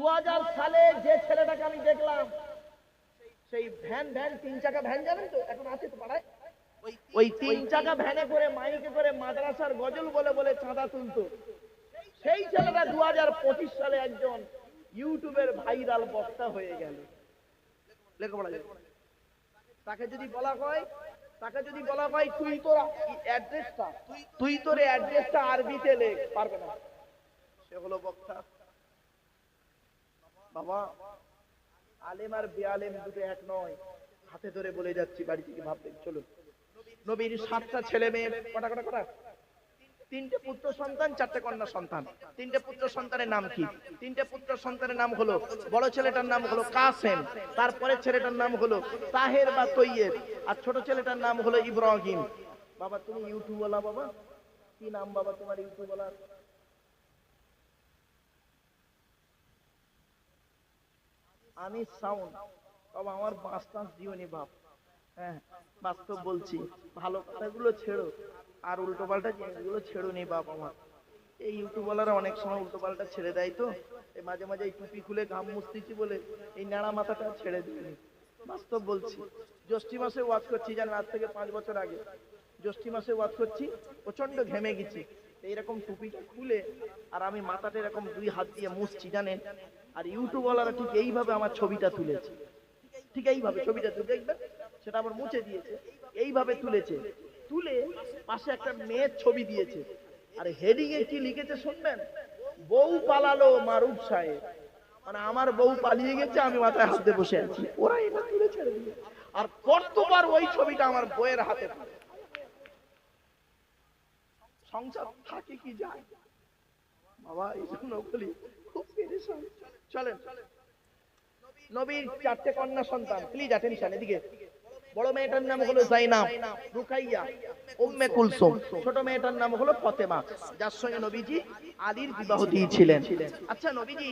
2000 সালে যে ছেলেটাকে আমি দেখলাম, সেই ভ্যান তিন চাকা ভ্যান, জানেন তো এখন আছে তো পাড়ায়, ওই তিন চাকা ভ্যানে করে মাইকে করে মাদ্রাসার গজল বলে বলে চাঁদা তুলতো, সেই ছেলেটা 2025 সালে একজন ইউটিউবের ভাইরাল বক্তা হয়ে গেল। লেখাপড়া যায়। তাকে যদি বলা হয় তুই তোর অ্যাড্রেসটা আরবিতে লেখ, পারবে না, সে হলো বক্তা। বাবা, আলেম আর বেআলেম দুটো এক নয়, হাতে ধরে বলে যাচ্ছি, বাড়ি থেকে ভাববেন। চলুন, নবীর 7টা ছেলে মেয়ে, কটা 3টে পুত্র সন্তান, 4টে কন্যা সন্তান। 3টে পুত্র সন্তানের নাম কি? 3টে পুত্র সন্তানের নাম হলো, বড় ছেলেটার নাম হলো কাসেম, তারপরে ছেলেটার নাম হলো তাহের বা তৈয়েব, আর ছোট ছেলেটার নাম হলো ইব্রাহিম। বাবা তুমি ইউটিউবওয়ালা, বাবা কি নাম বাবা তোমার ইউটিউবওয়ালার? আমি সাউন্ড। বাবা আমার বাস্তাস দিওনি বাপ, হ্যাঁ বাস্তব বলছি, ভালো কথাগুলো ছেড়ো আর উল্টো পাল্টা জিনিসগুলো ছেড়ো নি বাপ আমার। এই ইউটিউবওয়ালারা অনেক সময় উল্টো পাল্টা ছেড়ে দেয়, তো এই মাঝে মাঝে এই টুপি খুলে ঘাম মুছতেছি বলে এই ন্যাড়া মাথাটা ছেড়ে দিইনি, বাস্তব বলছি। জ্যৈষ্ঠী মাসে ওয়াজ করছি, জানেন আজ থেকে 5 বছর আগে জ্যৈষ্ঠী মাসে ওয়াজ করছি, প্রচন্ড ঘেমে গেছি, এইরকম টুপিটা খুলে আর আমি মাথাটা এরকম 2 হাত দিয়ে মুছছি, জানেন। আর ইউটিউবওয়ালারা ঠিক এইভাবে আমার ছবিটা তুলেছে, ঠিক এইভাবে ছবিটা তুলে দেখবেন, সেটা আবার মুছে দিয়েছে, এইভাবে তুলেছে, তুলে পাশে একটা মেয়ের ছবি দিয়েছে, আর হেডিং এ কি লিখেছে শুনবেন? বউ পালালো মারুফ সাহেব, মানে আমার বউ পালিয়ে গেছে, আমি মাথায় হাত দিয়ে বসে আছি, ওরা এটা তুলে ছেড়ে দিল। আর কতবার ওই ছবিটা আমার বইয়ের হাতে, সংসার থাকে কি যায় বাবা, এই জন্য বলি খুব পেরেশান। চলেন, নবীর 4টে কন্যা সন্তান, প্লিজ অ্যাটেনশন এদিকে। বড় মেয়েটার নাম হলো জাইনাব, রুকাইয়া, উম্মে কুলসুম। ছোট মেয়েটার নাম হলো ফাতেমা, যার সঙ্গে নবীজি আলীর বিবাহ দিয়েছিলেন। আচ্ছা, নবীজি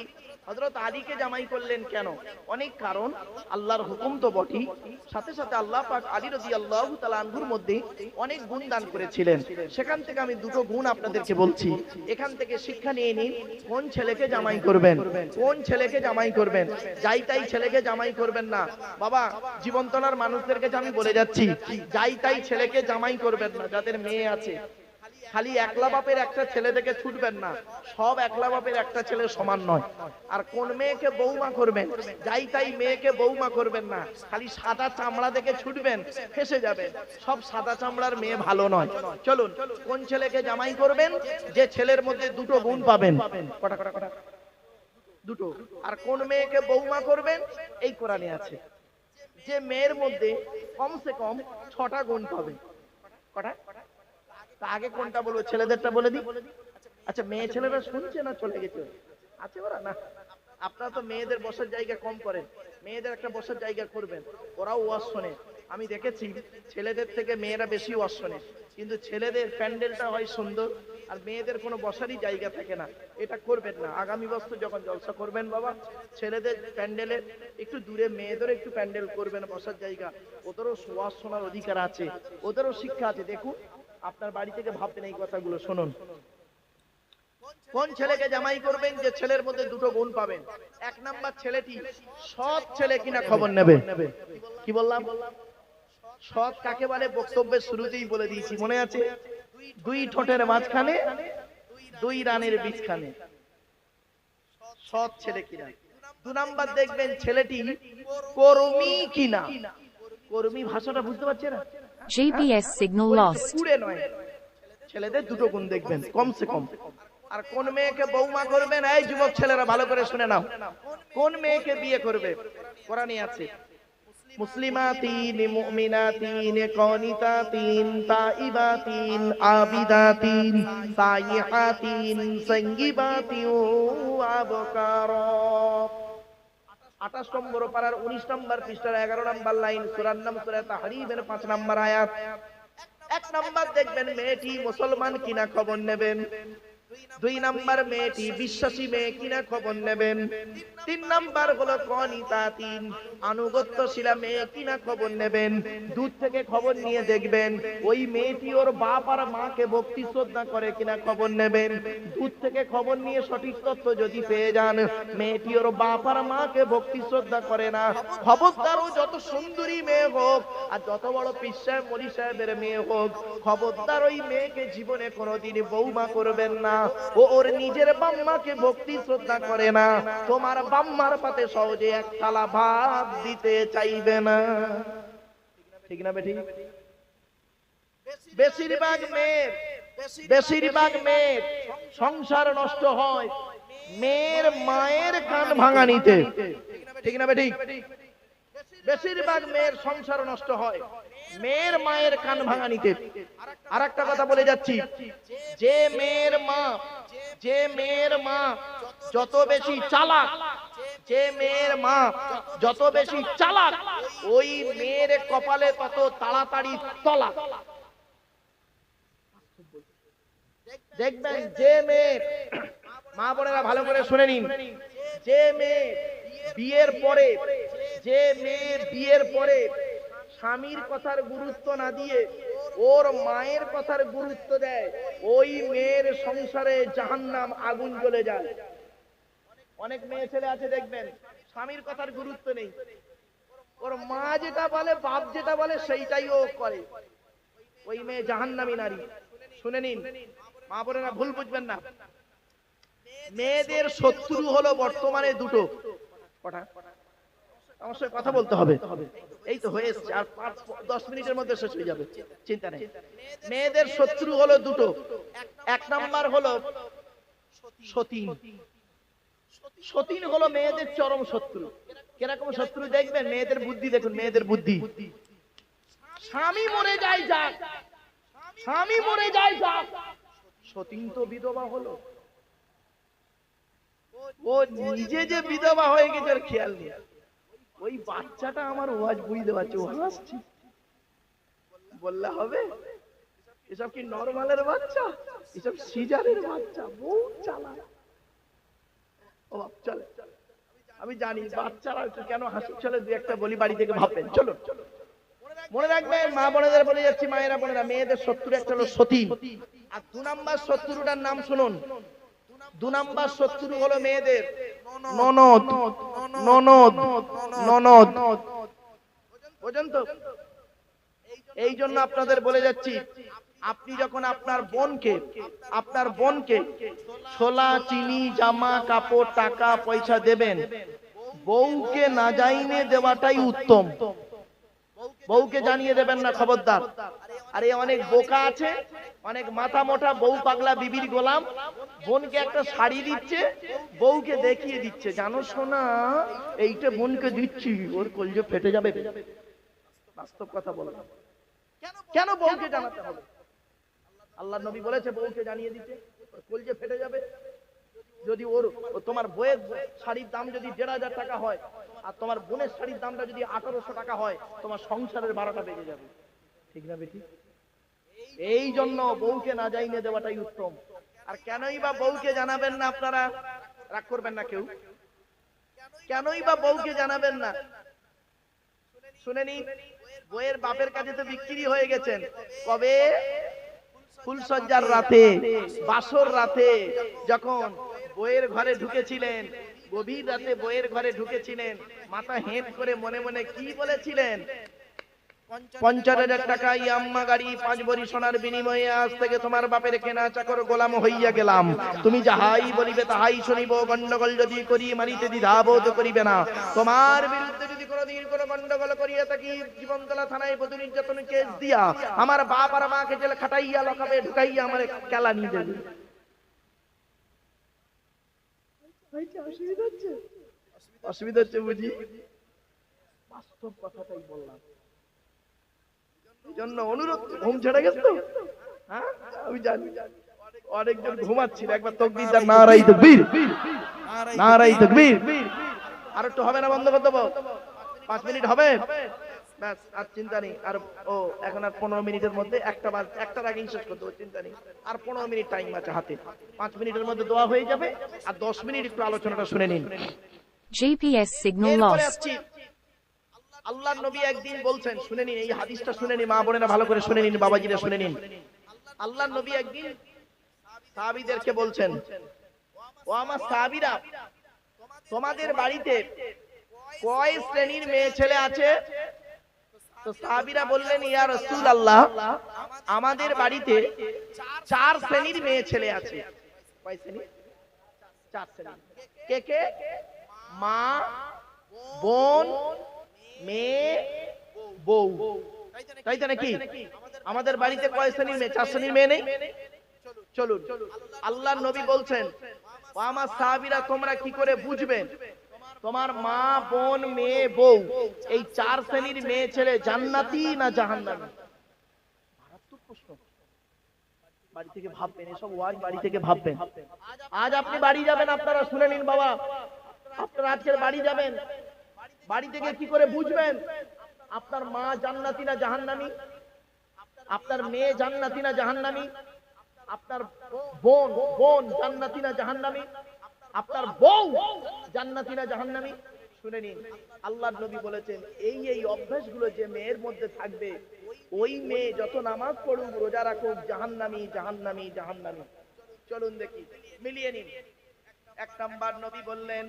হযরত আলীকে জামাই করলেন কেন? অনেক কারণ, আল্লাহর হুকুম তো বটেই, সাথে সাথে আল্লাহ পাক আলী রাদিয়াল্লাহু তাআলা আনহুর মধ্যে অনেক গুণ দান করেছিলেন। সেখান থেকে আমি দুটো গুণ আপনাদেরকে বলছি, এখান থেকে শিক্ষা নিয়ে নিন। কোন ছেলেকে জামাই করবেন, কোন ছেলেকে জামাই করবেন, যাই তাই ছেলেকে জামাই করবেন না বাবা। জীবনতলার মানুষদেরকে আমি বলে যাচ্ছি, যাই তাই ছেলেকে জামাই করবেন না। যাদের মেয়ে আছে, খালি একলা বাপের একটা ছেলে দেখে ছুটবেন না, সব একলা বাপের একটা ছেলে সমান নয়। আর কোন মেয়েকে বৌমা করবেন, যাই তাই মেয়েকে বৌমা করবেন না, খালি সাদা চামড়া দেখে ছুটবেন, ফেসে যাবেন, সব সাদা চামড়ার মেয়ে ভালো নয়। চলুন, কোন ছেলেকে জামাই করবেন, যে ছেলের মধ্যে দুটো গুণ পাবেন, কটা দুটো। আর কোন মেয়েকে বৌমা করবেন, এই কোরআনে আছে, যে মেয়ের মধ্যে কমসে কম 6টা গুণ পাবে। কটা? তা আগে কোনটা বলবো, ছেলেদেরটা বলে দিই। আচ্ছা, মেয়ে ছেলেরা শুনছে না চলে গেছে? আছে ওরা না? আপনারা তো মেয়েদের বসার জায়গা কম করেন, মেয়েদের একটা বসার জায়গা করবেন, ওরাও ওয়াজ শোনে। আমি দেখেছি ছেলেদের থেকে মেয়েরা বেশি ওয়াজ শোনে, কিন্তু ছেলেদের প্যান্ডেলটা হয় সুন্দর আর মেয়েদের কোনো বসারই জায়গা থাকে না। এটা করবেন না। আগামী বছর যখন জলসা করবেন বাবা, ছেলেদের প্যান্ডেলের একটু দূরে মেয়েদের একটু প্যান্ডেল করবেন, বসার জায়গা। ওদেরও ওয়াজ শোনার অধিকার আছে, ওদেরও শিক্ষা আছে। দেখুন, আপনার বাড়ি থেকে ভাববেন এই কথাগুলো। শুনুন, কোন ছেলেকে জামাই করবেন, যে ছেলের মধ্যে দুটো গুণ পাবেন। 1 নাম্বার, ছেলেটি সৎ ছেলে কিনা খবর নেবে। কি বললাম? সৎ কাকে বলে বক্তব্যের শুরুতেই বলে দিয়েছি, মনে আছে? 2 ঠোঁটের মাঝখানে 2 রানের বীজখানে, সৎ ছেলে কিনা। 2 নাম্বার দেখবেন ছেলেটি কর্মী কিনা। কর্মী ভাষাটা বুঝতে পারছেন না? GPS signal lost. কুড়ে নয়, ছেলেদের দুটো গুণ দেখবেন কমসে কম। আর কোন মেয়েকে বৌমা করবেন, এই যুবক ছেলেরা ভালো করে শুনে নাও, কোন মেয়েকে বিয়ে করবে, কোরআনে আছে, মুসলিমাতিন, মুমিনাতিন, কানিতাতিন, তাইবাতিন, আবিদাতিন, সাইহাতিন, সাঙ্গিবাতিন, আবকারা। 28 নম্বর পারার 19 নম্বর পৃষ্ঠার 11 নম্বর লাইন, সূরার নাম সূরা তাহরীমের 5 নম্বর আয়াত। 1 নম্বর দেখবেন মেয়েটি মুসলমান কিনা খবর নেবেন। দুই নাম্বার মেয়েটি বিশ্বাসী মেয়ে কিনা খবর নেবেন। তিন নাম্বার হলো কনিতা, তিন আনুগত্যশীলা মেয়ে কিনা খবর নেবেন। দূর থেকে খবর নিয়ে দেখবেন ওই মেয়েটি ওর বাপ আর মাকে ভক্তি শ্রদ্ধা করে কিনা খবর নেবেন। দূর থেকে খবর নিয়ে সঠিক তথ্য যদি পেয়ে যান মেয়েটি ওর বাপ আর মাকে ভক্তি শ্রদ্ধা করে না, খবরদার ও যত সুন্দরী মেয়ে হোক আর যত বড় পীর সাহেব মলি সাহেবের মেয়ে হোক, খবরদার ওই মেয়েকে জীবনে কোনোদিন বৌমা করবেন না। ও ওর নিজের বাম্মাকে ভক্তি শ্রদ্ধা করে না, তোমার বাম্মার পাতে সহজে এক থালা ভাত দিতে চাইবে না। ঠিক না বেঠিক? বেশিরভাগ মেয়ের সংসার নষ্ট হয় মেয়ের মায়ের কান ভাঙানিতে। ঠিক না বেঠিক? বেশিরভাগ মেয়ের সংসার নষ্ট হয় মেয়ের মায়ের কান ভাঙানিতে। আর একটা কথা বলে যাচ্ছি, যে মেয়ের মা যত বেশি চালাক, যে মেয়ের মা যত বেশি চালাক ওই মেয়ের কপালে তত তাড়াতাড়ি তলাক। দেখবেন যে মেয়ে, মা বোনেরা ভালো করে শুনে নিন, যে মেয়ে বিয়ের পরে স্বামীর কথার গুরুত্ব না দিয়ে ওর মায়ের কথার গুরুত্ব দেয়, ওই মেয়ের সংসারে জাহান্নাম আগুন জ্বলে যায়। অনেক মেয়ে ছেলে আছে দেখবেন স্বামীর কথার গুরুত্ব নেই, ওর মা যেটা বলে বাপ যেটা বলে সেইটাই ও করে, ওই মেয়ে জাহান্নামী নারী। শুনে নিন মা বোনেরা, ভুল বুঝবেন না। মেয়েদের শত্রু হলো বর্তমানে দুটো। কটা? আমার সঙ্গে কথা বলতে হবে, এই তো হয়ে এসছে, আর 5-10 মিনিটের মধ্যে শেষ হয়ে যাবে, চিন্তা নেই। মেয়েদের শত্রু হলো দুটো। এক নাম্বার হলো সতীন। সতীন হলো মেয়েদের চরম শত্রু। কিরকম শত্রু দেখবেন, মেয়েদের বুদ্ধি দেখুন, মেয়েদের বুদ্ধি। স্বামী মরে যায় যাক, স্বামী মরে যায় যাক, সতীন তো বিধবা হলো, ও নিজে যে বিধবা হয়ে গেছে ওর খেয়াল নেই। ওই বাচ্চাটা আমার ওয়াজ বুঝতে পারছে, ও হাসছে, বললে হবে? এসব কি নরমালের বাচ্চা? এসব সিজারের বাচ্চা, বহু চালাক। ও বাপ চলে, আমি জানি বাচ্চারা কেন হাসি, চলে দুই একটা বলি বাড়ি থেকে ভাববেন। চলো মনে রাখবেন, মা বোনেদের বলে যাচ্ছি, মায়েরা বোনেরা, মেয়েদের শত্রু একটা হলো সতী। আর 2 নাম্বার শত্রুটার নাম শুনুন। 2 নাম্বার শত্রু হলো মেয়েদের ননদ। ননদ ননদ বুঝেন তো? এই জন্য আপনাদের বলে যাচ্ছি, আপনি যখন আপনার বোনকে ছোলা চিনি জামা কাপড় টাকা পয়সা দেবেন, বউকে না জানিয়ে দেওয়াটাই উত্তম। বউকে জানিয়ে দেবেন না, খবরদার। আরে অনেক বোকা আছে, অনেক মাথা মোটা বউ পাগলা বিবির গোলাম, বোনকে একটা শাড়ি দিচ্ছে, বউকে দেখিয়ে দিচ্ছে, জানো শোনা এইটা বোনকে দিচ্ছি, ওর কলজে ফেটে যাবে। বাস্তব কথা বলো, কেন বউকে জানাতে হবে? আল্লাহর নবী বলেছে বউকে জানিয়ে দিতে, ওর কলজে ফেটে যাবে। যদি তোমার বউয়ের শাড়ির দাম যদি 1,500 টাকা হয় আর তোমার বোনের শাড়ির দামটা যদি 1800 টাকা হয়, তোমার সংসারের 12টা বেজে যাবে। ঠিক না বেটি? এই জন্য বউকে না জানিয়ে দেওয়াটাই উত্তম। আর কেনই বা বউকে জানাবেন না আপনারা? রাগ করবেন না কেউ, কেনই বা বউকে জানাবেন না? শুনে নিন, বউয়ের বাপের কাছে তো বিক্রি হয়ে গেছেন। কবে? ফুলসজ্জার রাতে, বাসর রাতে, যখন বউয়ের ঘরে ঢুকেছিলেন, গভীর রাতে বউয়ের ঘরে ঢুকেছিলেন, মাথা হেঁট করে মনে মনে কি বলেছিলেন? 50,000 টাকা ইয়াম্মা গাড়ি 5 ভরি সোনার বিনিময়ে আজ থেকে তোমার বাপের কেনা চাকর গোলাম হইয়া গেলাম। তুমি যাহাই বলিবে তাহাই শুনিব, গন্ডগোল যদি করি মারিতে দ্বিধাবোধ করিবে না। তোমার বিরুদ্ধে যদি কোনোদিন কোনো গন্ডগোল করিয়া থাকি, জীবনতলা থানায় বধূ নির্যাতন কেস দিয়া আমার বাপ আর মাকে জেলে খাটাইয়া লকাবে ঢুকাইয়া আমার কেলা নিয়ে দেবে। অসুবিধা হচ্ছে বুঝি? বাস্তব কথাটাই বললাম। জন্য অনুরোধ, ঘুম ছেড়ে গেছে তো? হ্যাঁ আমি জানি, অনেকজন ঘুমাচ্ছিল। একবার তাকবীর দেন, নারায়ে তাকবীর, নারায়ে তাকবীর। আর একটু হবে না? বন্ধ করে দেবো? 5 মিনিট হবে? ব্যাস আর চিন্তা নেই। আর ও এখন আর 15 মিনিটের মধ্যে একটার আগেই শেষ করতে হবে, চিন্তা নেই। আর 15 মিনিট টাইম আছে হাতে, 5 মিনিটের মধ্যে দোয়া হয়ে যাবে। আর 10 মিনিট একটু আলোচনাটা শুনে নিন। GPS signal এরপরে lost. আসছি, আল্লাহর নবী একদিন বলছেন, শুনে নিন এই হাদিসটা, শুনে নিন মা বোনেরা, ভালো করে শুনে নিন, বাবাজিরা শুনে নিন। আল্লাহর নবী একদিন সাহাবীদেরকে বলছেন, ও আমার সাহাবীরা, তোমাদের বাড়িতে কয় শ্রেণীর মেয়ে ছেলে আছে? তো সাহাবীরা বললেন, ইয়া রাসূলুল্লাহ, আমাদের বাড়িতে 4 শ্রেণীর মেয়ে ছেলে আছে। কয় শ্রেণী? 4 শ্রেণী। কে কে? মা, বোন, মেয়ে, বউ। তাই তো নাকি? আমাদের বাড়িতে কয় শ্রেণীর মেয়ে? 4 শ্রেণীর মেয়ে নেই? চলুন, আল্লাহর নবী বলছেন, ও আমার সাহাবীরা, তোমরা কি করে বুঝবে তোমার মা, বোন, মেয়ে, বউ এই 4 শ্রেণীর মেয়ে ছেলে জান্নাতি না জাহান্নামী? মারাত্মক প্রশ্ন। বাড়ি থেকে ভাববেন, এসব ওয়াজ বাড়ি থেকে ভাববেন। আজ আপনি বাড়ি যাবেন, আপনারা শুনে নিন বাবা, আপনারা আজকের বাড়ি যাবেন, বাড়ি থেকে কি করে বুঝবেন আপনার মা জান্নাতি না জাহান্নামী, আপনার মেয়ে জান্নাতি না জাহান্নামী, আপনার বোন জান্নাতি না জাহান্নামী, আপনার বউ জান্নাতি না জাহান্নামী? শুনে নিন, আল্লাহর নবী বলেছেন, এই অভ্যাসগুলো যে মেয়ের মধ্যে থাকবে, ওই মেয়ে যত নামাজ পড়ুক, রোজা রাখুক, জাহান্নামী জাহান্নামী জাহান্নামী। চলুন দেখি, মিলিয়ে নিন। 1 নাম্বার নবী বললেন,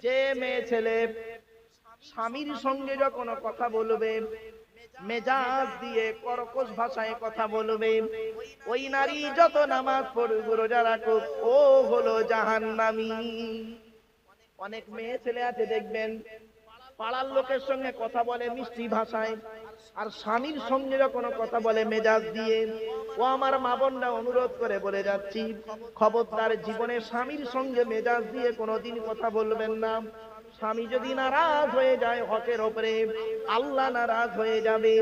যে মেয়ে ছেলে স্বামীর সঙ্গে যখন কথা বলবে, মেজাজ দিয়ে কর্কশ ভাষায় কথা বলবে, ওই নারী যত নামাজ পড়ুক, রোজা রাখুক, ও হলো জাহান্নামী। অনেক মেয়ে ছেলে আছে দেখবেন, পাড়ার লোকের সঙ্গে কথা বলে মিষ্টি ভাষায়, আর স্বামীর সঙ্গে যখন কথা বলে মেজাজ দিয়ে। ও আমার মা বোনরা, অনুরোধ করে বলে যাচ্ছি, খবরদার জীবনে স্বামীর সঙ্গে মেজাজ দিয়ে কোনোদিন কথা বলবেন না। স্বামী যদি নারাজ হয়ে যায় হকের ওপরে, আল্লাহ নারাজ হয়ে যাবে।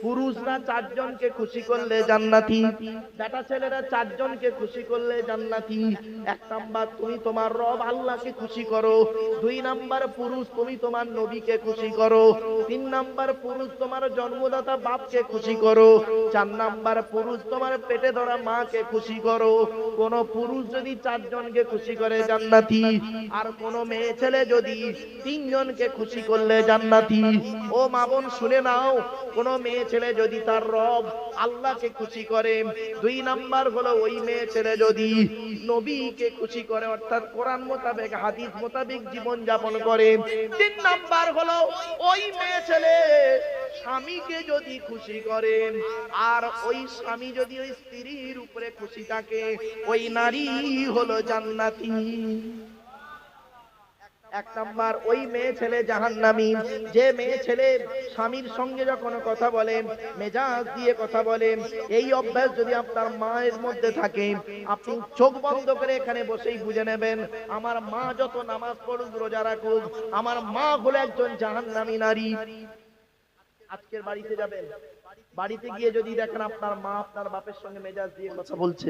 পুরুষরা 4 জনকে খুশি করলে জান্নাতি, বেটা ছেলেরা 4 জনকে খুশি করলে জান্নাতি। 1 নাম্বার, তুমি তোমার রব আল্লাহকে খুশি করো। 2 নাম্বার, পুরুষ তুমি তোমার নবীকে খুশি করো। 3 নাম্বার, পুরুষ তোমার জন্মদাতা বাপকে খুশি করো। 4 নাম্বার, পুরুষ তোমার পেটে ধরা মাকে খুশি করো। কোন পুরুষ যদি 4 জনকে খুশি করে জান্নাতি, আর কোন মেয়ে ছেলে যদি 3 জনকে খুশি করলে জান্নাতি। ও মা বোন শুনে নাও, কোন মেয়ে ছেলে যদি তার রব আল্লাহকে খুশি করে, 2 নাম্বার হলো ওই মেয়ে ছেলে যদি নবীকে খুশি করে, অর্থাৎ কোরআন মোতাবেক, হাদিস মোতাবেক জীবন যাপন করে। 3 নাম্বার হলো ওই মেয়ে ছেলে স্বামীকে যদি খুশি করে, আর ওই স্বামী যদি ওই স্ত্রীর উপরে খুশি থাকে, ওই নারী হলো জান্নাতি। 1 নাম্বার, ওই মেয়ে ছেলে জাহান্নামী, যে মেয়ে ছেলে স্বামীর সঙ্গে যখন কথা বলে মেজাজ দিয়ে কথা বলে। এই অভ্যাস যদি আপনার মায়ের মধ্যে থাকে, আপনি চোখ বন্ধ করে এখানে বসেই বুঝে নেবেন, আমার মা যত নামাজ পড়ুক, রোজা রাখুক, আমার মা হলো একজন জাহান্নামী নারী। আজকের বাড়িতে যাবেন, বাড়িতে গিয়ে যদি দেখেন আপনার মা আপনার বাপের সঙ্গে মেজাজ দিয়ে কথা বলছে,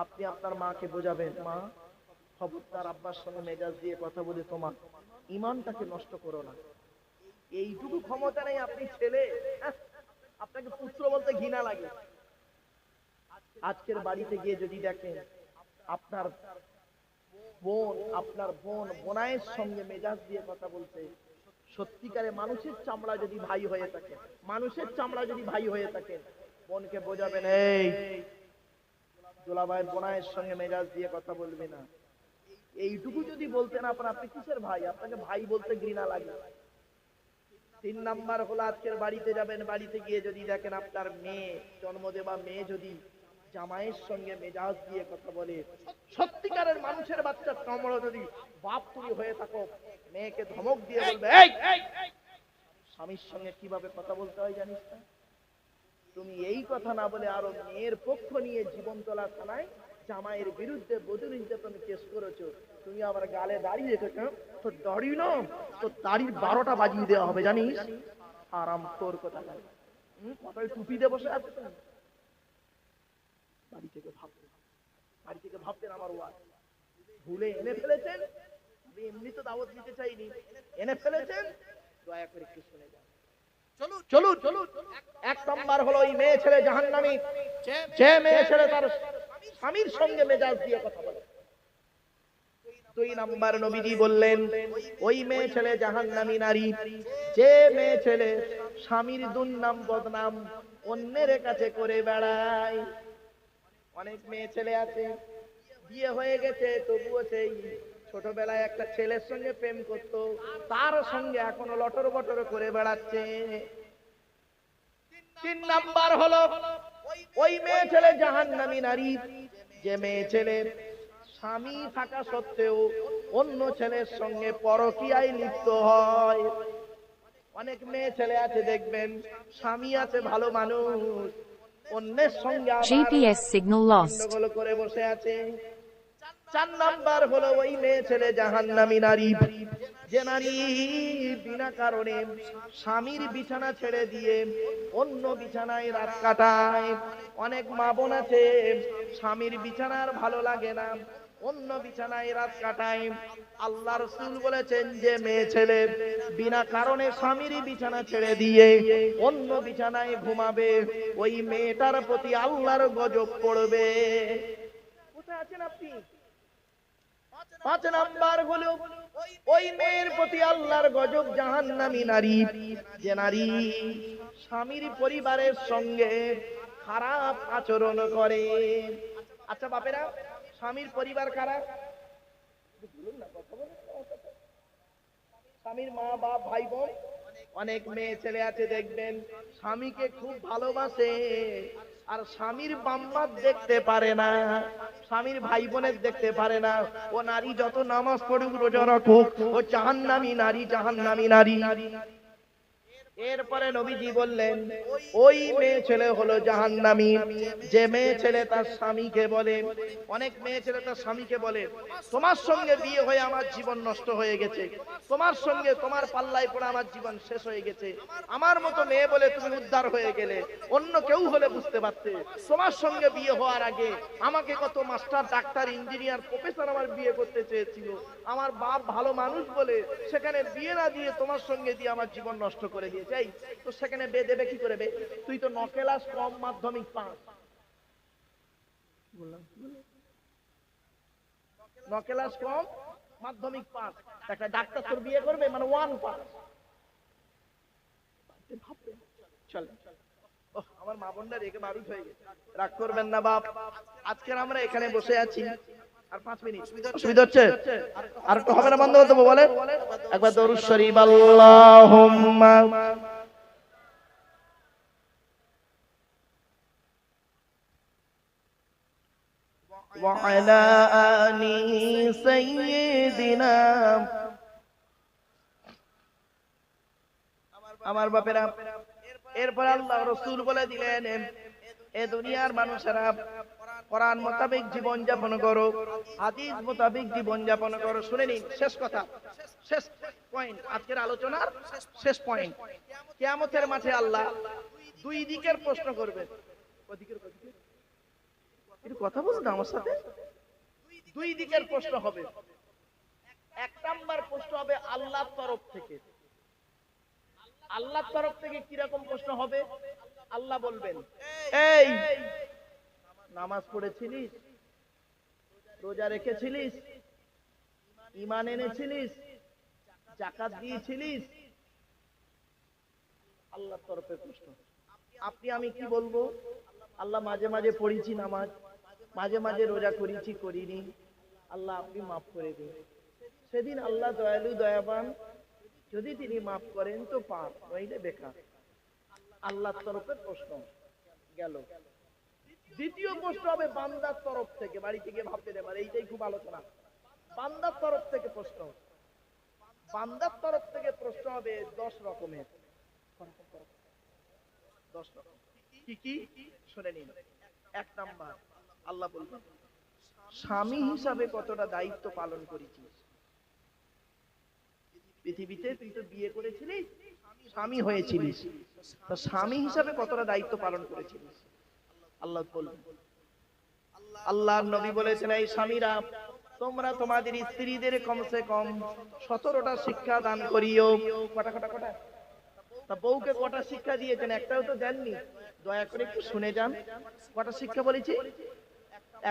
আপনি আপনার মাকে বোঝাবেন, মা খবরদার আব্বার সঙ্গে মেজাজ দিয়ে কথা বলে তোমার ঈমানটাকে নষ্ট করো না। এইটুকু ক্ষমতা নেই, আপনি ছেলে, আপনাকে পুত্র বলতে ঘৃণা লাগে। আজকের বাড়িতে গিয়ে যদি দেখেন আপনার বোন বোনাইয়ের সঙ্গে মেজাজ দিয়ে কথা বলছে, সত্যিকারে মানুষের চামড়া যদি ভাই হয়ে থাকে, বোনকে বোঝাবেন, এই দুলাভাইয়ের বোনাইয়ের সঙ্গে মেজাজ দিয়ে কথা বলবে না। এইটুকু যদি বলতেন আপনি কিসের ভাই, আপনাকে ভাই বলতে ঘৃণা লাগে। 3 নাম্বার হলো, আজকের বাড়িতে যাবেন, বাড়িতে গিয়ে যদি দেখেন আপনার মেয়ে, জন্ম দেওয়া মেয়ে যদি জামাইয়ের সঙ্গে মেজাজ দিয়ে কথা বলে, সত্যিকারের মানুষের বাচ্চা তোমরা যদি বাপ তুমি হয়ে থাকো, মেয়েকে ধমক দিয়ে বলবে, এই স্বামীর সঙ্গে কিভাবে কথা বলতে হয় জানিস না? তুমি এই কথা না বলে আরো মেয়ের পক্ষ নিয়ে জীবনতলা থানায় জামাইয়ের বিরুদ্ধে বধূ নির্যাতন কেস করেছো, তুমি আবার গালে দাড়ি রেখেছো, তো দাড়ি না, তো দাড়ির 12টা বাজিয়ে দেওয়া হবে জানিস? আরাম তোর কথা লাগে, মাথায় টুপি দিয়ে বসে আছে। বাড়ি থেকে ভাবতেন আমার ওয়াজ ভুলে এনে ফেলেছেন, আমি এমনি তো দাওয়াত নিতে চাইনি, এনে ফেলেছেন, দয়া করে একটু শুনে যান। চলুন চলুন। এক নাম্বার হলো ওই মেয়ে ছেলে জাহান্নামী, যে মেয়ে ছেলে তার স্বামীর সঙ্গে মেজাজ দিয়ে কথা বলে। দুই নাম্বার নবীজি বললেন ওই মেয়ে ছেলে জাহান্নামী নারী, যে মেয়ে ছেলে স্বামীর দুর্নাম বদনাম অন্যের কাছে করে বেড়ায়। অনেক মেয়ে ছেলে আছে বিয়ে হয়ে গেছে তবুও সেই ছোটবেলায় একটা ছেলের সঙ্গে প্রেম করতো, তার সঙ্গে এখনো লটর বটর করে বেড়াচ্ছে। তিন নাম্বার হলো ওই মেয়ে ছেলে জাহান্নামী নারী, যে মেয়ে ছেলে স্বামী থাকা সত্ত্বেও অন্য ছেলের সঙ্গে পরকীয়ায় লিপ্ত হয়। অনেক মেয়ে ছেলে আছে দেখবেন স্বামী আছে ভালো মানুষ, অন্যের সঙ্গে আবার GPS signal lost. গন্ডগোল করে বসে আছে। চার নাম্বার হলো ওই মেয়ে ছেলে জাহান্নামী নারী, যে নারী বিনা কারণে স্বামীর বিছানা ছেড়ে দিয়ে অন্য বিছানায় রাত কাটায়। অনেক মা বোন আছে স্বামীর বিছানার ভালো লাগে না, অন্য বিছানায় রাত কাটায়। আল্লাহ রাসূল বলেছেন যে মেয়ে ছেলে বিনা কারণে স্বামীর বিছানা ছেড়ে দিয়ে অন্য বিছানায় ঘুমাবে, ওই মেয়েটার প্রতি আল্লাহর গজব পড়বে। কোথায় আছেন আপনি? পাঁচ নাম্বার হলো ওই মেয়ের প্রতি আল্লাহর গজব জাহান্নামী নারী, যে নারী স্বামীর পরিবারের সঙ্গে খারাপ আচরণ করে। আচ্ছা বাপেরা, স্বামীর পরিবার কারা? বলুন না, কথা বলুন। স্বামীর মা বাপ ভাই বোন। অনেক মেয়ে ছেলে আছে দেখবেন স্বামীকে খুব ভালোবাসে, আর স্বামীর বাম্মার দেখতে পারে না, স্বামীর ভাই বোনের দেখতে পারে না। ও নারী যত নামাজ পড়ুক রোজা রাখুক, ও জাহান্নামী নারী, জাহান্নামী নারী। এরপরে নবীজি বললেন ওই মেয়ে ছেলে হলো জাহান্নামী, যে মেয়ে ছেলে তার স্বামীকে বলে, অনেক মেয়ে ছেলে তার স্বামীকে বলে তোমার সঙ্গে বিয়ে হয়ে আমার জীবন নষ্ট হয়ে গেছে, তোমার সঙ্গে তোমার পাল্লায় পড়ে আমার জীবন শেষ হয়ে গেছে, আমার মতো মেয়ে বলে তুমি উদ্ধার হয়ে গেলে, অন্য কেউ হলে বুঝতে পারতে। তোমার সঙ্গে বিয়ে হওয়ার আগে আমাকে কত মাস্টার ডাক্তার ইঞ্জিনিয়ার প্রফেসর আমার বিয়ে করতে চেয়েছিল, আমার বাপ ভালো মানুষ বলে সেখানে বিয়ে না দিয়ে তোমার সঙ্গে দিয়ে আমার জীবন নষ্ট করে দিয়েছে। এই তো সেখানে বে দেবে কি করে? তুই তো 9 ক্লাস কম, মাধ্যমিক পাস। বললাম 9 ক্লাস কম, মাধ্যমিক পাস, একটা ডাক্তার তোর বিয়ে করবে মানে 1 পাস। চল আমার মা বোনরা রেগে বারুদ হয়ে গেছে, রাগ করবেন না বাপ। আজকের আমরা এখানে বসে আছি, আর 5 মিনিট অসুবিধা হচ্ছে? আর একটু হবে না, বন্ধ করে দেবো? বলে একবার দরুদ শরীফ আল্লাহুম্মা ওয়া আলা আলি সাইয়্যিদিনা। আমার বাপেরা, এরপর আল্লাহ রাসূল বলে দিলেন এ দুনিয়ার মানুষেরা কোরআন মোতাবেক জীবন যাপন করো, হাদিস মোতাবেক জীবন যাপন করো। শুনে নিন, শেষ কথা, শেষ পয়েন্ট, আজকের আলোচনার শেষ পয়েন্ট। কিয়ামতের মাঠে আল্লাহ দুই দিকের প্রশ্ন করবেন। একটু কথা বলুন আমার সাথে। দুই দিকের প্রশ্ন হবে। এক নাম্বার প্রশ্ন হবে আল্লাহর তরফ থেকে। আল্লাহর তরফ থেকে কিরকম প্রশ্ন হবে? আল্লাহ বলবেন এই নামাজ পড়েছিলিস, রোজা রেখেছিলিস, ঈমান এনেছিলিস, যাকাত দিয়েছিলিস? আল্লাহর তরফে প্রশ্ন। আপনি আমি কি বলবো? আল্লাহ মাঝে মাঝে পড়েছি নামাজ, মাঝে মাঝে রোজা করেছি, করিনি, আল্লাহ আপনি মাফ করে দিন। সেদিন আল্লাহ দয়ালু দয়াবান, যদি তিনি মাফ করেন তো পাপ, নইলে বেকার। আল্লাহর তরফের প্রশ্ন গেল। দ্বিতীয় প্রশ্ন হবে বান্দার তরফ থেকে। বাড়ি থেকে ভাবতে দেবার, এইটাই খুব আলোচনা। বান্দার তরফ থেকে প্রশ্ন। বান্দার তরফ থেকে প্রশ্ন হবে 10 রকমের। 10 রকম। কি কি? শুনে নিন। এক নাম্বার, আল্লাহ বলবেন স্বামী হিসাবে কতটা দায়িত্ব পালন করেছিস। পৃথিবীতে তুই তো বিয়ে করেছিলিস, স্বামী হয়েছিলিস, তা স্বামী হিসাবে কতটা দায়িত্ব পালন করেছিলিস? আল্লাহ বলবেন। আল্লাহর নবী বলেছেন এই স্বামীরা তোমরা তোমাদের স্ত্রীদের কমসে কম 17টা শিক্ষা দান করিও। কটা কটা কটা? তা বউকে কটা শিক্ষা দিয়েছেন? একটাও তো দেননি। দয়া করে একটু শুনে যান। কটা শিক্ষা বলেছি?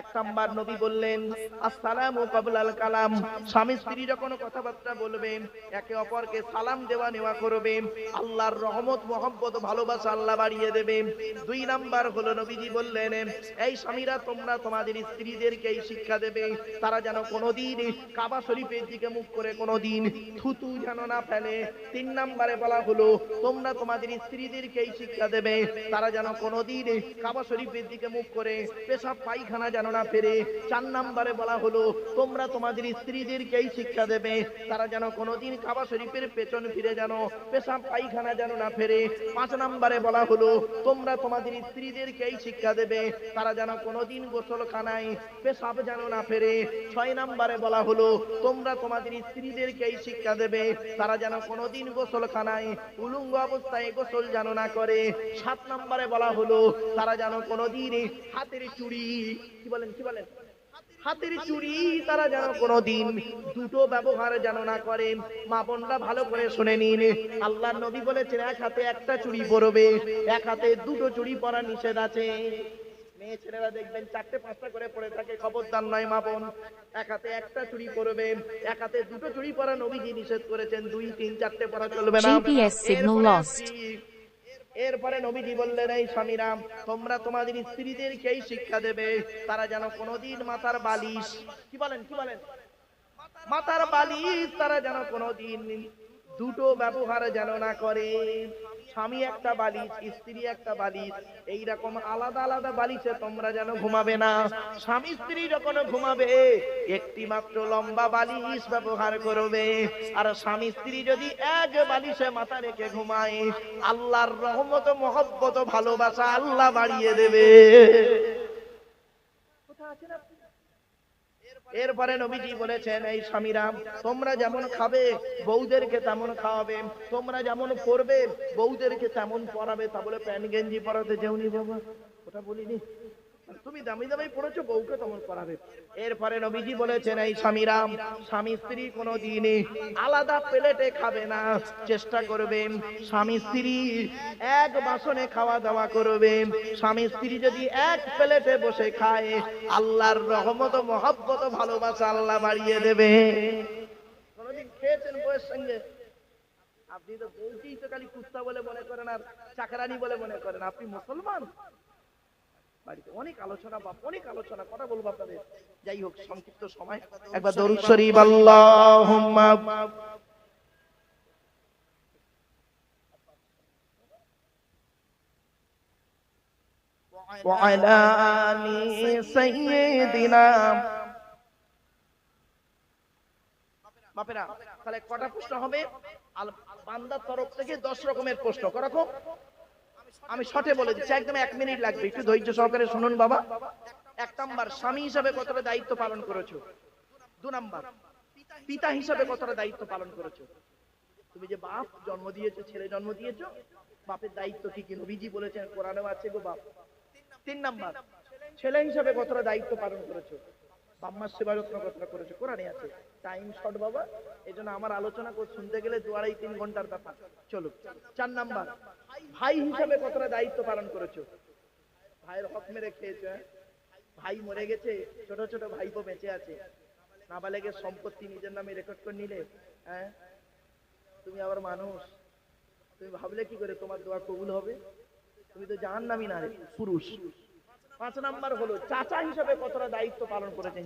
এক নাম্বার নবী বললেন আসসালামু ক্বাবলাল কালাম। স্বামী স্ত্রী যখন কথাবার্তা বলবে একে অপরকে সালাম দেওয়া নেওয়া করবে, আল্লাহর রহমত মহব্বত ভালোবাসা আল্লাহ বাড়িয়ে দেবে। দুই নাম্বার হলো নবীজি বললেন এই স্বামীরা তোমরা তোমাদের স্ত্রীদেরকে এই শিক্ষা দেবে তারা যেন কোনোদিন কাবা শরীফের দিকে মুখ করে কোনোদিন থুতু যেন না ফেলে। তিন নাম্বারে বলা হলো তোমরা তোমাদের স্ত্রীদেরকে এই শিক্ষা দেবে তারা যেন কোনোদিন কাবা শরীফের দিকে মুখ করে পেশাব পায়খানা যেন না ফেরে। চার নাম্বারে বলা হলো তোমরা তোমাদের স্ত্রীদেরকে এই শিক্ষা দেবে তারা যেন কোনোদিন কাবা শরীফের পেছন ফিরে যেন পেশাব পায়খানা যেন না ফেরে। পাঁচ নাম্বারে বলা হলো তোমরা তোমাদের স্ত্রীদেরকে এই শিক্ষা দেবে তারা যেন কোনোদিন গোসলখানায় পেশাব যেন না ফেরে। ছয় নাম্বারে বলা হলো তোমরা তোমাদের স্ত্রীদেরকে এই শিক্ষা দেবে তারা যেন কোনোদিন গোসলখানায় উলঙ্গ অবস্থায় গোসল যেন না করে। সাত নাম্বারে বলা হলো তারা যেন কোনোদিন হাতের চুড়ি কি বলেন হাতের চুড়ি তারা যেন কোনোদিন দুটো ব্যবহার যেন না করে। মা বোনরা ভালো করে শুনে নিন, আল্লাহর নবী বলেছেন এক হাতে একটা চুড়ি পরবে, এক হাতে দুটো চুড়ি পরা নিষেধ আছে। মেয়ে ছেলেরা দেখবেন 4টে 5টা করে পরে থাকে, খবরদার নয় মা বোন। এক হাতে একটা চুড়ি পরবে, এক হাতে দুটো চুড়ি পরা নবীজি নিষেধ করেছেন, 2 3 4টে পরা চলবে না। GPS signal lost. এরপরে নবীজি বললেন এই স্বামীরা তোমরা তোমাদের স্ত্রীদেরকে এই শিক্ষা দেবে তারা যেন কোনোদিন মাথার বালিশ কি বলেন মাথার বালিশ তারা যেন কোনোদিন দুটো ব্যবহার যেন না করে। স্বামী একটা বালিশ, স্ত্রী একটা বালিশ, এইরকম আলাদা আলাদা বালিশে তোমরা যেন ঘুমাবে না। স্বামী স্ত্রী যখন ঘুমাবে একটি মাত্র লম্বা বালিশ ব্যবহার করবে। আর স্বামী স্ত্রী যদি এক বালিশে মাথা রেখে ঘুমায় আল্লাহর রহমত মহব্বত ভালোবাসা আল্লাহ বাড়িয়ে দেবে। কোথায় আছেন আপনি? এরপরে নবীজি বলেছেন এই স্বামীরা তোমরা যেমন খাবে বউদেরকে তেমন খাওয়াবে, তোমরা যেমন পরবে বউদেরকে তেমন পরাবে। তা বলে প্যান্ট গেঞ্জি পরাতে যেওনি বাবা, ওটা বলিনি। তুমি দামি দামি পড়েছো বউকে তেমন পরাবে। এরপরে নবীজি বলেছেন এই স্বামীরা স্বামী স্ত্রী কোনোদিন আলাদা প্লেটে খাবে না, চেষ্টা করবে স্বামী স্ত্রী এক বাসনে খাওয়া দাওয়া করবে। স্বামী স্ত্রী যদি এক প্লেটে বসে খায় আল্লাহর রহমত মহব্বত ভালোবাসা আল্লাহ বাড়িয়ে দেবে। কোনোদিন খেয়েছেন বউয়ের সঙ্গে? আপনি তো বউকেই তো খালি কুত্তা বলে মনে করেন আর চাকরানি বলে মনে করেন। আপনি মুসলমান? বাড়িতে অনেক আলোচনা অনেক আলোচনা, কথা বলবো আপনাদের। যাই হোক সংক্ষিপ্ত সময় একবার দরুদ শরীফ আল্লাহুম্মা ওয়া আলা আলি সাইয়্যিদিনা। বাপেরা তাহলে কটা প্রশ্ন হবে? বান্দার তরফ থেকে 10 রকমের প্রশ্ন। করকম আমি শর্টে বলে দিচ্ছি, একদম 1 মিনিট লাগবে, একটু ধৈর্য সহকারে শুনুন বাবা। 1 নাম্বার স্বামী হিসাবে কতটা দায়িত্ব পালন করেছো? 2 নাম্বার পিতা হিসাবে কতটা দায়িত্ব পালন করেছো? তুমি যে বাপ জন্ম দিয়েছো, ছেলে জন্ম দিয়েছো, বাপের দায়িত্ব কি কি নবীজি বলেছেন, কোরআনেও আছে গো বাপ। 3 নাম্বার ছেলে হিসাবে কতটা দায়িত্ব পালন করেছো? বাম্মার সেবা যত্ন কতটা করেছো, কোরআনে আছে। টাইম শর্ট বাবা, এজন্য আমার আলোচনা শুনতে গেলে 2-2.5-3 ঘন্টার ব্যাপার। চলো 4 নাম্বার ভাই হিসাবে কতটা দায়িত্ব পালন করেছো? ভাইয়ের হক মেরে খেয়েছো? ভাই মরে গেছে, ছোট ছোট ভাইপো বেঁচে আছে, নাবালেগের সম্পত্তি নিজের নামে রেকর্ড করে নিলে, হ্যাঁ তুমি আবার মানুষ, তুমি ভাবলে কি করে তোমার দোয়া কবুল হবে? তুমি তো জাহান্নামী নারী পুরুষ। 5 নাম্বার হলো চাচা হিসাবে কতটা দায়িত্ব পালন করেছেন?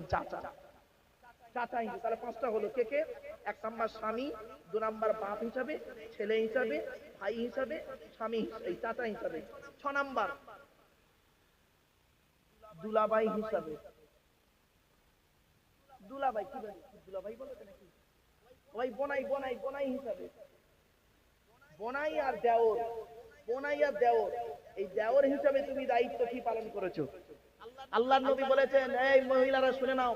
চাচা হিসাবে। তাহলে 5টা হলো কে কে? 1 নাম্বার স্বামী, 2 নাম্বার বাপ হিসাবে, ছেলে হিসাবে, ভাই হিসাবে, স্বামী এই চাচা হিসাবে। 6 নাম্বার দুলাভাই হিসাবে। দুলাভাই কি বলে? দুলাভাই বলে নাকি? ওই বোনাই হিসাবে। বোনাই আর দেওর, এই দেওর হিসাবে তুমি দায়িত্ব কি পালন করেছো? আল্লাহর নবী বলেছেন এই মহিলারা শুনে নাও,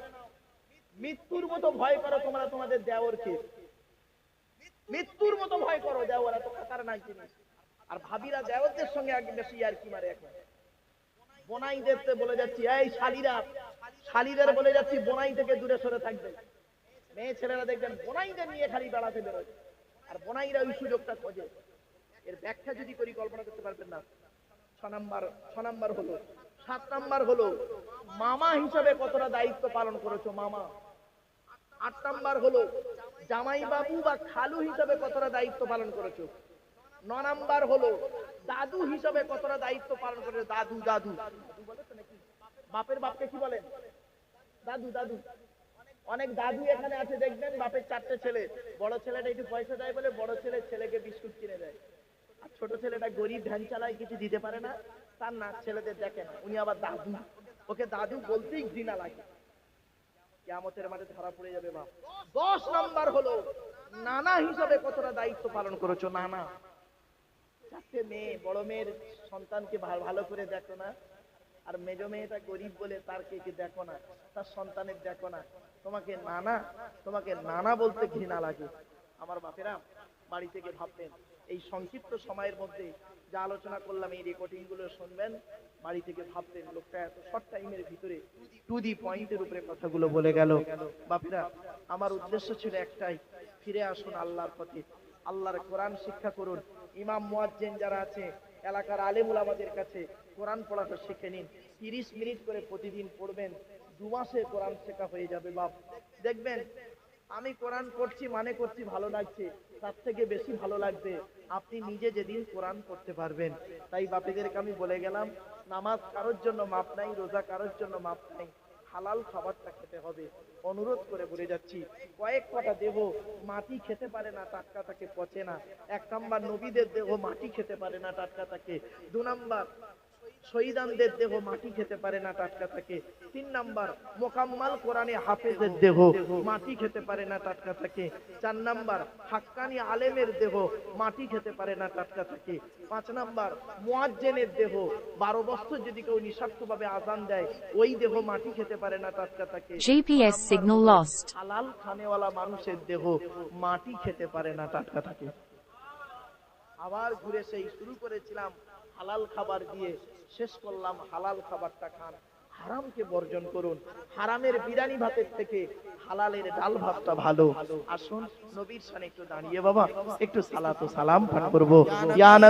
মৃত্যুর মতো ভয় করো তোমরা তোমাদের দেওরকে, মৃত্যুর মতো ভয় করো। দেওর এত খাতার নাই জিনিস। আর ভাবিরা দেওরদের সঙ্গে আগে বেশি আর কি মারে। এখন বোনাইদেরকে বলে যাচ্ছি এই শালীদের বলে যাচ্ছি বোনাই থেকে দূরে সরে থাকবে। মেয়ে ছেলেরা দেখবেন বোনাইদের নিয়ে খালি বেড়াতে বেরোয়, আর বোনাইরা ওই সুযোগটা খোঁজে। এর ব্যাখ্যা যদি করি কল্পনা করতে পারবেন না। 6 নাম্বার হলো, 7 নাম্বার হলো মামা হিসাবে কতটা দায়িত্ব পালন করেছো মামা। 8 নাম্বার হলো জামাই বাবু বা খালু হিসাবে কতটা দায়িত্ব পালন করেছো। 9 নাম্বার হলো দাদু হিসাবে কতটা দায়িত্ব পালন করেছো। দাদু দাদু দাদু বলে তো নাকি? বাপের বাপকে কি বলেন? দাদু দাদু। অনেক দাদু এখানে আছে দেখবেন, বাপের 4টে ছেলে, বড় ছেলেটা একটু পয়সা দেয় বলে বড় ছেলে ছেলেকে বিস্কুট কিনে দেয়, আর ছোট ছেলেটা গরিব ভ্যান চালায়, কিছু দিতে পারে না, তার না ছেলেদের দেখে না, উনি আবার দাদু, ওকে দাদু বলতেই ঘৃণা লাগে। কিয়ামতের মাঠে ধরা পড়ে যাবে বাপ। 10 নাম্বার হলো নানা হিসাবে কতটা দায়িত্ব পালন করেছো নানা। 4টে মেয়ে, বড় মেয়ের সন্তানকে ভালো করে দেখো না, আর মেজো মেয়েটা গরিব বলে তার কে দেখো না, তার সন্তানের দেখো না, তোমাকে নানা বলতে ঘৃণা লাগে। আমার বাপেরা বাড়ি থেকে ভাববেন এই সংক্ষিপ্ত সময়ের মধ্যে যা আলোচনা করলাম, এই রেকর্ডিং গুলো শুনবেন, বাড়ি থেকে ভাববেন লোকটা এত শর্ট টাইমের ভিতরে টু দি পয়েন্টের উপরে কথাগুলো বলে গেল। বাপেরা, আমার উদ্দেশ্য ছিল একটাই, ফিরে আসুন আল্লাহর পথে, আল্লাহর কোরআন শিক্ষা করুন। ইমাম মুয়াজ্জিন যারা আছে, এলাকার আলেম উলামাদের কাছে কোরআন পড়াটা শিখে নিন। 30 মিনিট করে প্রতিদিন পড়বেন, 2 মাসে কোরআন শেখা হয়ে যাবে বাপ। দেখবেন আমি কোরআন পড়ছি মানে করছি ভালো লাগছে, তার থেকে বেশি ভালো লাগবে আপনি নিজে যেদিন কোরআন পড়তে পারবেন। তাই বাপেদেরকে আমি বলে গেলাম, নামাজ কারোর জন্য মাপ নাই, রোজা কারোর জন্য মাপ নাই, হালাল খাবারটা খেতে হবে। অনুরোধ করে বলে যাচ্ছি, কয়েক কটা দেহ মাটি খেতে পারে না, টাটকা তাকে পচে না। 1 নাম্বার নবীদের দেহ মাটি খেতে পারে না, টাটকা থাকে। 2 নাম্বার শহীদানদের দেহ মাটি খেতে পারে না, টাটকা থাকে। 3 নাম্বার মোকাম্মাল কোরআনে হাফেজের দেহ মাটি খেতে পারে না, টাটকা থাকে। 4 নাম্বার হাক্কানি আলেমের দেহ মাটি খেতে পারে না, টাটকা থাকে। 5 নাম্বার মুয়াজ্জিনের দেহ, 12 বছর যদি কেউ নিঃস্বার্থভাবে আযান দেয়, ওই দেহ মাটি খেতে পারে না, টাটকা থাকে। GPS signal lost. হালাল খানেওয়ালা মানুষের দেহ মাটি খেতে পারে না, টাটকা থাকে। আবার ঘুরে সেই শুরু করেছিলাম হালাল খাবার দিয়ে, শেষ করলাম হালাল খাবারটা খান, হারামকে বর্জন করুন। হারামের বিরিয়ানি ভাতের থেকে হালালের ডাল ভাতটা ভালো। আসুন নবীর শানে একটু দাঁড়িয়ে বাবা একটু সালাত ও সালাম পাঠ করব। ইয়া নবী